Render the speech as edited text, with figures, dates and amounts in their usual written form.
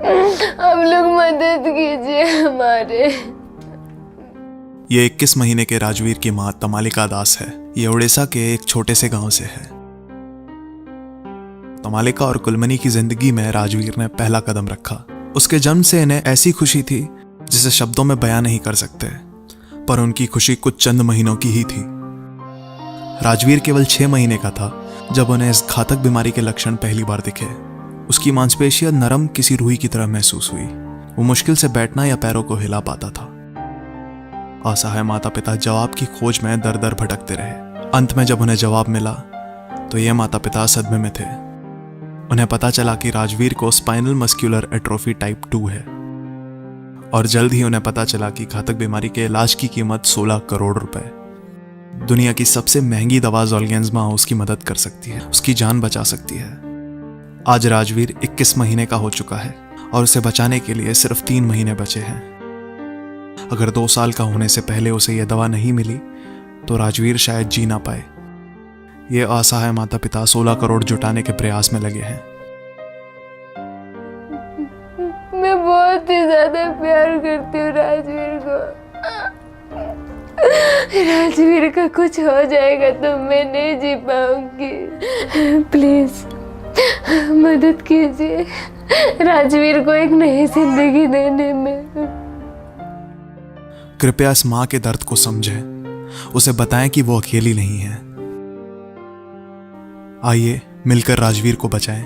आप लोग मदद कीजिए हमारे। ये 21 महीने के राजवीर की मां तमालिका दास है। ये उड़ीसा के एक छोटे से गांव से है। तमालिका और कुलमनी की जिंदगी में राजवीर ने पहला कदम रखा। उसके जन्म से इन्हें ऐसी खुशी थी जिसे शब्दों में बयां नहीं कर सकते, पर उनकी खुशी कुछ चंद महीनों की ही थी। राजवीर केवल 6 महीने का था जब उन्हें इस घातक बीमारी के लक्षण पहली बार दिखे। उसकी मांसपेशियां नरम किसी रुई की तरह महसूस हुई। वो मुश्किल से बैठना या पैरों को हिला पाता था। असहाय माता पिता जवाब की खोज में दर दर भटकते रहे। अंत में जब उन्हें जवाब मिला तो ये माता पिता सदमे में थे। उन्हें पता चला कि राजवीर को स्पाइनल मस्कुलर एट्रोफी टाइप 2 है, और जल्द ही उन्हें पता चला कि घातक बीमारी के इलाज की कीमत 16 करोड़ रुपए। दुनिया की सबसे महंगी दवा ज़ोलगेंज़मा उसकी मदद कर सकती है, उसकी जान बचा सकती है। आज राजवीर 21 महीने का हो चुका है और उसे बचाने के लिए सिर्फ 3 महीने बचे हैं। अगर 2 साल का होने से पहले उसे यह दवा नहीं मिली तो राजवीर शायद जी ना पाए। ये असहाय माता पिता 16 करोड़ जुटाने के प्रयास में लगे हैं। मैं बहुत ही ज्यादा प्यार करती हूँ राजवीर को। राजवीर का कुछ हो जाएगा तो मैं नहीं जी पाऊंगी। प्लीज मदद कीजिए राजवीर को एक नई जिंदगी देने में। कृपया इस मां के दर्द को समझें, उसे बताएं कि वो अकेली नहीं है। आइए मिलकर राजवीर को बचाएं।